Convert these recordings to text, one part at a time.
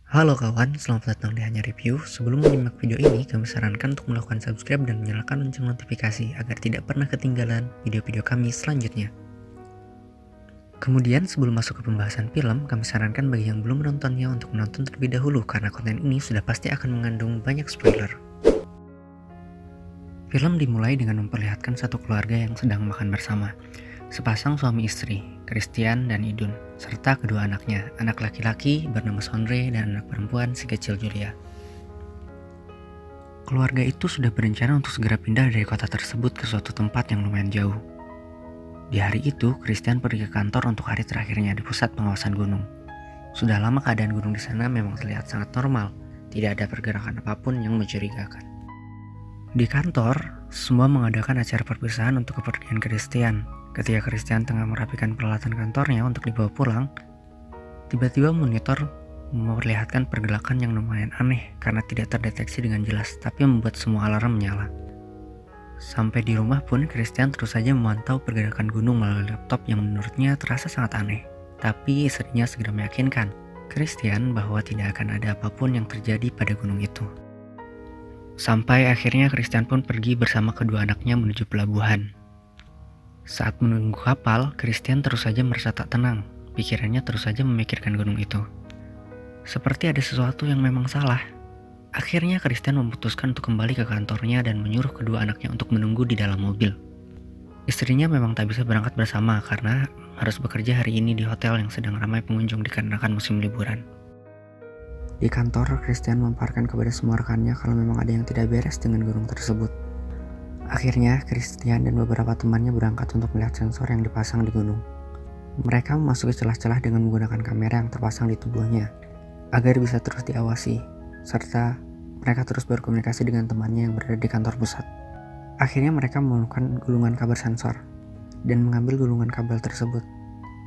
Halo kawan, selamat datang di Hanya Review. Sebelum menyimak video ini, kami sarankan untuk melakukan subscribe dan menyalakan lonceng notifikasi agar tidak pernah ketinggalan video-video kami selanjutnya. Kemudian sebelum masuk ke pembahasan film, kami sarankan bagi yang belum menontonnya untuk menonton terlebih dahulu karena konten ini sudah pasti akan mengandung banyak spoiler. Film dimulai dengan memperlihatkan satu keluarga yang sedang makan bersama. Sepasang suami istri, Christian dan Idun, serta kedua anaknya, anak laki-laki bernama Sondre dan anak perempuan si kecil Julia. Keluarga itu sudah berencana untuk segera pindah dari kota tersebut ke suatu tempat yang lumayan jauh. Di hari itu, Christian pergi ke kantor untuk hari terakhirnya di pusat pengawasan gunung. Sudah lama keadaan gunung di sana memang terlihat sangat normal, tidak ada pergerakan apapun yang mencurigakan. Di kantor, semua mengadakan acara perpisahan untuk kepergian Christian. Ketika Christian tengah merapikan peralatan kantornya untuk dibawa pulang, tiba-tiba monitor memperlihatkan pergerakan yang lumayan aneh karena tidak terdeteksi dengan jelas, tapi membuat semua alarm menyala. Sampai di rumah pun, Christian terus saja memantau pergerakan gunung melalui laptop yang menurutnya terasa sangat aneh. Tapi istrinya segera meyakinkan Christian bahwa tidak akan ada apapun yang terjadi pada gunung itu. Sampai akhirnya Christian pun pergi bersama kedua anaknya menuju pelabuhan. Saat menunggu kapal, Christian terus saja merasa tak tenang. Pikirannya terus saja memikirkan gunung itu. Seperti ada sesuatu yang memang salah. Akhirnya Christian memutuskan untuk kembali ke kantornya dan menyuruh kedua anaknya untuk menunggu di dalam mobil. Istrinya memang tak bisa berangkat bersama karena harus bekerja hari ini di hotel yang sedang ramai pengunjung dikarenakan musim liburan. Di kantor, Christian memaparkan kepada semua rekannya kalau memang ada yang tidak beres dengan gunung tersebut. Akhirnya, Christian dan beberapa temannya berangkat untuk melihat sensor yang dipasang di gunung. Mereka memasuki celah-celah dengan menggunakan kamera yang terpasang di tubuhnya, agar bisa terus diawasi, serta mereka terus berkomunikasi dengan temannya yang berada di kantor pusat. Akhirnya mereka menemukan gulungan kabel sensor, dan mengambil gulungan kabel tersebut.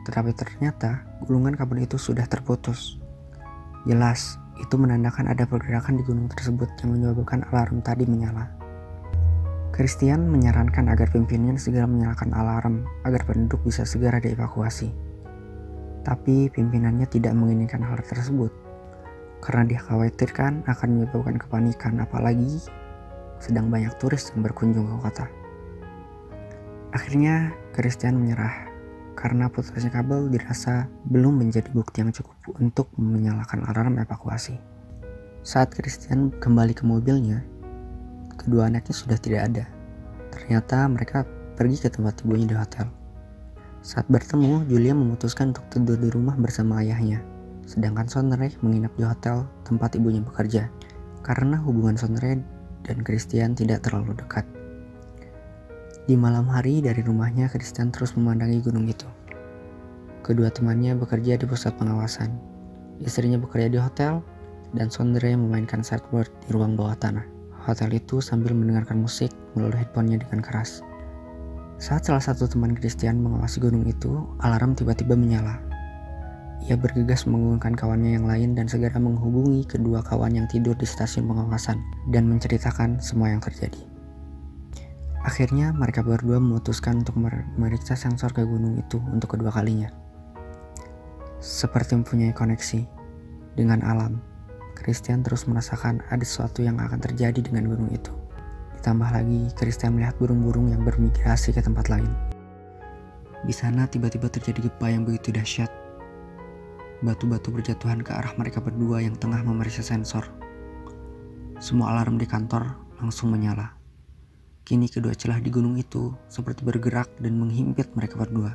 Tetapi ternyata, gulungan kabel itu sudah terputus. Jelas, itu menandakan ada pergerakan di gunung tersebut yang menyebabkan alarm tadi menyala. Christian menyarankan agar pimpinannya segera menyalakan alarm agar penduduk bisa segera dievakuasi. Tapi pimpinannya tidak menginginkan hal tersebut karena dikhawatirkan akan menyebabkan kepanikan, apalagi sedang banyak turis yang berkunjung ke kota. Akhirnya Christian menyerah karena putusnya kabel dirasa belum menjadi bukti yang cukup untuk menyalakan alarm evakuasi. Saat Christian kembali ke mobilnya, kedua anaknya sudah tidak ada. Ternyata mereka pergi ke tempat ibunya di hotel. Saat bertemu, Julia memutuskan untuk tidur di rumah bersama ayahnya. Sedangkan Sondre menginap di hotel tempat ibunya bekerja. Karena hubungan Sondre dan Christian tidak terlalu dekat. Di malam hari dari rumahnya, Christian terus memandangi gunung itu. Kedua temannya bekerja di pusat pengawasan. Istrinya bekerja di hotel, dan Sondre memainkan surfboard di ruang bawah tanah hotel itu sambil mendengarkan musik melalui headphone-nya dengan keras. Saat salah satu teman Christian mengawasi gunung itu, alarm tiba-tiba menyala. Ia bergegas menghubungkan kawannya yang lain dan segera menghubungi kedua kawan yang tidur di stasiun pengawasan dan menceritakan semua yang terjadi. Akhirnya mereka berdua memutuskan untuk memeriksa sensor ke gunung itu untuk kedua kalinya. Seperti mempunyai koneksi dengan alam, Christian terus merasakan ada sesuatu yang akan terjadi dengan gunung itu. Ditambah lagi, Christian melihat burung-burung yang bermigrasi ke tempat lain. Di sana tiba-tiba terjadi gempa yang begitu dahsyat. Batu-batu berjatuhan ke arah mereka berdua yang tengah memeriksa sensor. Semua alarm di kantor langsung menyala. Kini kedua celah di gunung itu seperti bergerak dan menghimpit mereka berdua.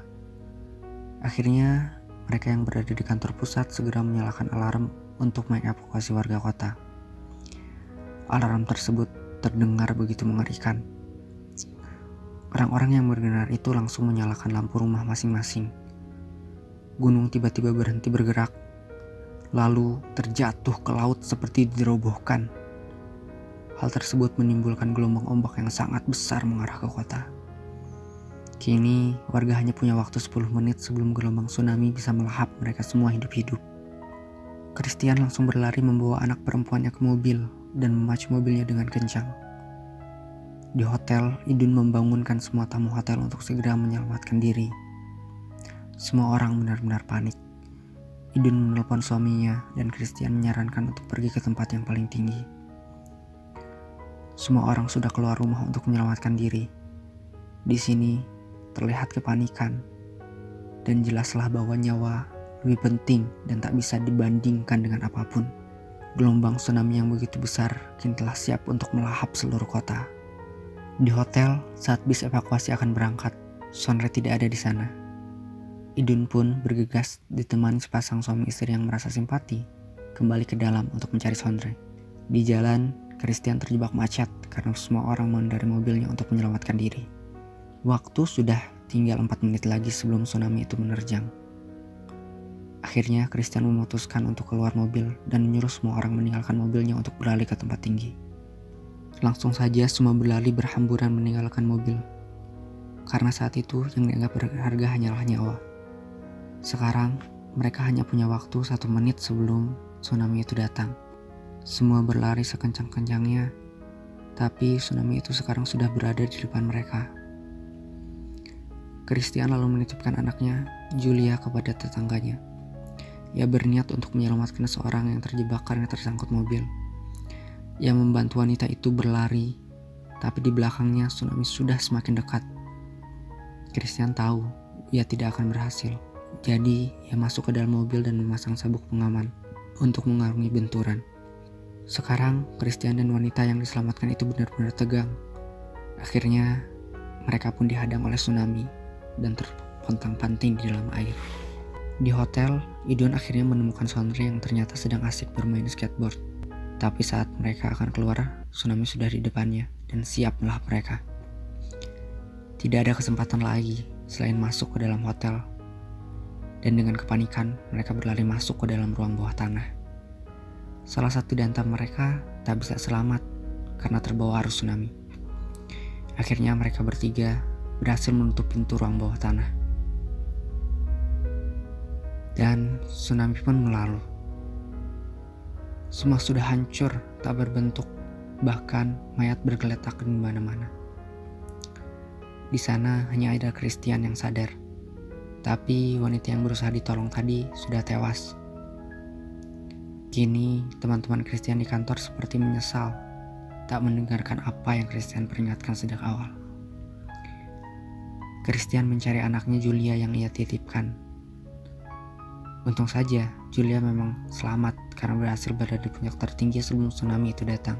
Akhirnya, mereka yang berada di kantor pusat segera menyalakan alarm untuk mengevakuasi warga kota. Alarm tersebut terdengar begitu mengerikan. Orang-orang yang bergenar itu langsung menyalakan lampu rumah masing-masing. Gunung tiba-tiba berhenti bergerak, lalu terjatuh ke laut seperti dirobohkan. Hal tersebut menimbulkan gelombang ombak yang sangat besar mengarah ke kota. Kini, warga hanya punya waktu 10 menit sebelum gelombang tsunami bisa melahap mereka semua hidup-hidup. Christian langsung berlari membawa anak perempuannya ke mobil dan memacu mobilnya dengan kencang. Di hotel, Idun membangunkan semua tamu hotel untuk segera menyelamatkan diri. Semua orang benar-benar panik. Idun menelpon suaminya dan Christian menyarankan untuk pergi ke tempat yang paling tinggi. Semua orang sudah keluar rumah untuk menyelamatkan diri. Di sini terlihat kepanikan dan jelaslah bahwa nyawa lebih penting dan tak bisa dibandingkan dengan apapun. Gelombang tsunami yang begitu besar kini telah siap untuk melahap seluruh kota. Di hotel, saat bis evakuasi akan berangkat, Sonra tidak ada di sana. Idun pun bergegas ditemani sepasang suami istri yang merasa simpati kembali ke dalam untuk mencari Sonra. Di jalan, Christian terjebak macet karena semua orang mengendari mobilnya untuk menyelamatkan diri. Waktu sudah tinggal 4 menit lagi sebelum tsunami itu menerjang. Akhirnya Christian memutuskan untuk keluar mobil dan menyuruh semua orang meninggalkan mobilnya untuk beralih ke tempat tinggi. Langsung saja semua berlari berhamburan meninggalkan mobil. Karena saat itu yang dianggap berharga hanyalah nyawa. Sekarang mereka hanya punya waktu 1 menit sebelum tsunami itu datang. Semua berlari sekencang-kencangnya, tapi tsunami itu sekarang sudah berada di depan mereka. Christian lalu menitipkan anaknya, Julia, kepada tetangganya. Ia berniat untuk menyelamatkan seorang yang terjebak karena tersangkut mobil. Ia membantu wanita itu berlari, tapi di belakangnya tsunami sudah semakin dekat. Christian tahu ia tidak akan berhasil, jadi ia masuk ke dalam mobil dan memasang sabuk pengaman untuk mengarungi benturan. Sekarang Christian dan wanita yang diselamatkan itu benar-benar tegang. Akhirnya mereka pun dihadang oleh tsunami dan terpontang-panting di dalam air. Di hotel, Idun akhirnya menemukan Sonra yang ternyata sedang asik bermain skateboard. Tapi saat mereka akan keluar, tsunami sudah di depannya dan siap melahap mereka. Tidak ada kesempatan lagi selain masuk ke dalam hotel. Dan dengan kepanikan, mereka berlari masuk ke dalam ruang bawah tanah. Salah satu di antara mereka tak bisa selamat karena terbawa arus tsunami. Akhirnya mereka bertiga berhasil menutup pintu ruang bawah tanah. Dan tsunami pun berlalu. Semua sudah hancur, tak berbentuk, bahkan mayat bergeletak di mana-mana. Di sana hanya ada Christian yang sadar, tapi wanita yang berusaha ditolong tadi sudah tewas. Kini teman-teman Christian di kantor seperti menyesal tak mendengarkan apa yang Christian peringatkan sejak awal. Christian mencari anaknya Julia yang ia titipkan. Untung saja Julia memang selamat karena berhasil berada di puncak tertinggi sebelum tsunami itu datang.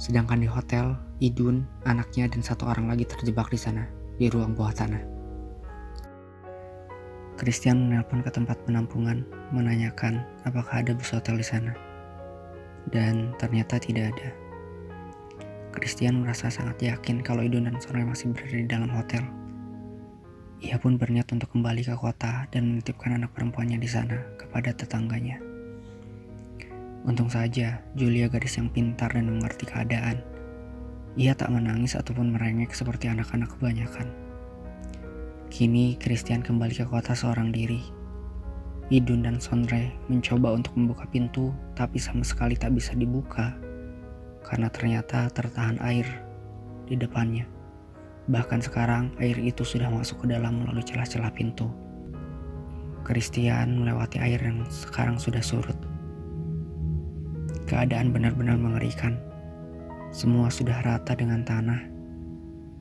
Sedangkan di hotel, Idun, anaknya dan 1 orang lagi terjebak di sana, di ruang bawah tanah. Christian menelpon ke tempat penampungan menanyakan apakah ada bus hotel di sana. Dan ternyata tidak ada. Christian merasa sangat yakin kalau Idun dan Sonra masih berada di dalam hotel. Ia pun berniat untuk kembali ke kota dan menitipkan anak perempuannya di sana kepada tetangganya. Untung saja Julia gadis yang pintar dan mengerti keadaan. Ia tak menangis ataupun merengek seperti anak-anak kebanyakan. Kini Christian kembali ke kota seorang diri. Idun dan Sonra mencoba untuk membuka pintu, tapi sama sekali tak bisa dibuka karena ternyata tertahan air di depannya. Bahkan sekarang air itu sudah masuk ke dalam melalui celah-celah pintu. Christian melewati air yang sekarang sudah surut. Keadaan benar-benar mengerikan. Semua sudah rata dengan tanah.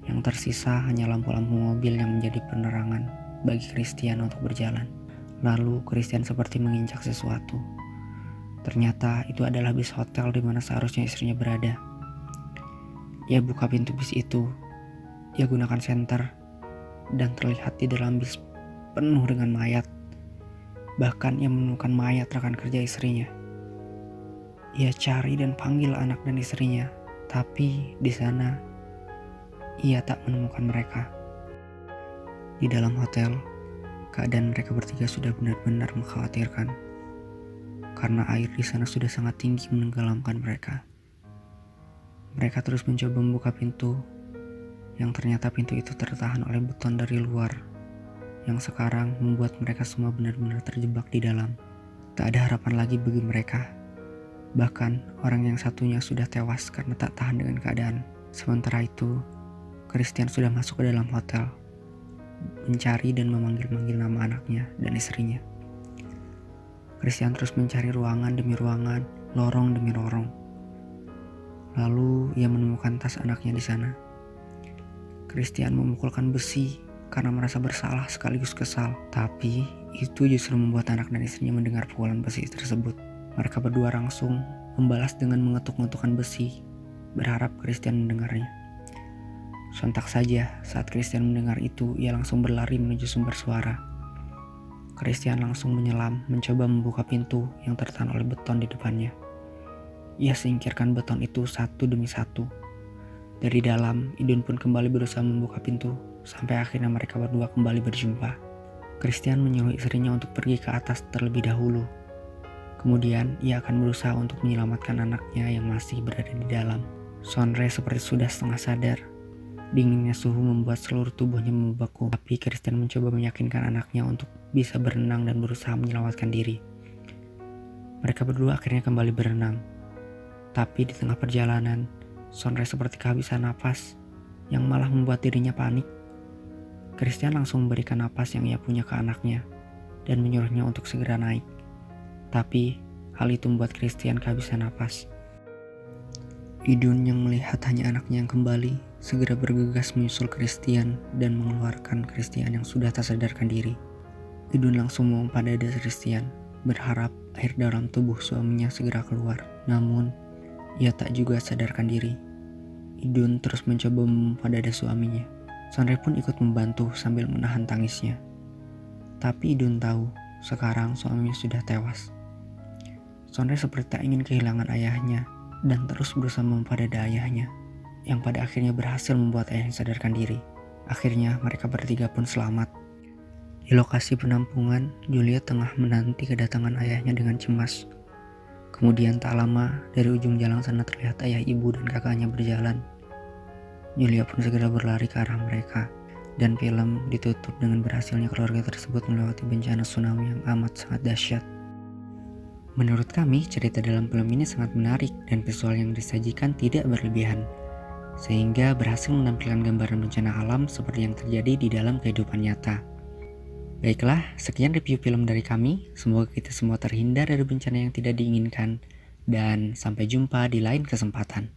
Yang tersisa hanya lampu-lampu mobil yang menjadi penerangan bagi Christian untuk berjalan. Lalu Christian seperti menginjak sesuatu. Ternyata itu adalah bis hotel di mana seharusnya istrinya berada. Ia buka pintu bis itu. Ia gunakan senter dan terlihat di dalam bis penuh dengan mayat. Bahkan ia menemukan mayat rekan kerja istrinya. Ia cari dan panggil anak dan istrinya, tapi di sana ia tak menemukan mereka. Di dalam hotel, keadaan mereka bertiga sudah benar-benar mengkhawatirkan. Karena air di sana sudah sangat tinggi menenggelamkan mereka. Mereka terus mencoba membuka pintu, yang ternyata pintu itu tertahan oleh beton dari luar, yang sekarang membuat mereka semua benar-benar terjebak di dalam. Tak ada harapan lagi bagi mereka. Bahkan orang yang satunya sudah tewas karena tak tahan dengan keadaan. Sementara itu, Christian sudah masuk ke dalam hotel, mencari dan memanggil-manggil nama anaknya dan istrinya. Christian terus mencari ruangan demi ruangan, lorong demi lorong. Lalu ia menemukan tas anaknya di sana. Christian memukulkan besi karena merasa bersalah sekaligus kesal. Tapi itu justru membuat anak dan istrinya mendengar pukulan besi tersebut. Mereka berdua langsung membalas dengan mengetuk-ngetukkan besi, berharap Christian mendengarnya. Sontak saja saat Christian mendengar itu, ia langsung berlari menuju sumber suara. Christian langsung menyelam, mencoba membuka pintu yang tertahan oleh beton di depannya. Ia singkirkan beton itu satu demi satu. Dari dalam, Idun pun kembali berusaha membuka pintu, sampai akhirnya mereka berdua kembali berjumpa. Christian menyuruh istrinya untuk pergi ke atas terlebih dahulu. Kemudian, ia akan berusaha untuk menyelamatkan anaknya yang masih berada di dalam. Sondre seperti sudah setengah sadar. Dinginnya suhu membuat seluruh tubuhnya membeku, tapi Christian mencoba meyakinkan anaknya untuk bisa berenang dan berusaha menyelamatkan diri. Mereka berdua akhirnya kembali berenang. Tapi di tengah perjalanan, Sondre seperti kehabisan napas, yang malah membuat dirinya panik. Christian langsung memberikan napas yang ia punya ke anaknya, dan menyuruhnya untuk segera naik. Tapi, hal itu membuat Christian kehabisan napas. Idun yang melihat hanya anaknya yang kembali, segera bergegas menyusul Christian dan mengeluarkan Christian yang sudah tak sadarkan diri. Idun langsung memompa dada Christian, berharap air dalam tubuh suaminya segera keluar. Namun, ia tak juga sadarkan diri. Idun terus mencoba memompa dada suaminya. Sondre pun ikut membantu sambil menahan tangisnya. Tapi Idun tahu, sekarang suaminya sudah tewas. Sondre seperti tak ingin kehilangan ayahnya, dan terus berusaha memompa dada ayahnya, yang pada akhirnya berhasil membuat ayahnya sadarkan diri. Akhirnya mereka bertiga pun selamat. Di lokasi penampungan, Julia tengah menanti kedatangan ayahnya dengan cemas. Kemudian tak lama, dari ujung jalan sana terlihat ayah, ibu, dan kakaknya berjalan. Julia pun segera berlari ke arah mereka, dan film ditutup dengan berhasilnya keluarga tersebut melewati bencana tsunami yang amat sangat dahsyat. Menurut kami, cerita dalam film ini sangat menarik dan visual yang disajikan tidak berlebihan, sehingga berhasil menampilkan gambaran bencana alam seperti yang terjadi di dalam kehidupan nyata. Baiklah, sekian review film dari kami. Semoga kita semua terhindar dari bencana yang tidak diinginkan. Dan sampai jumpa di lain kesempatan.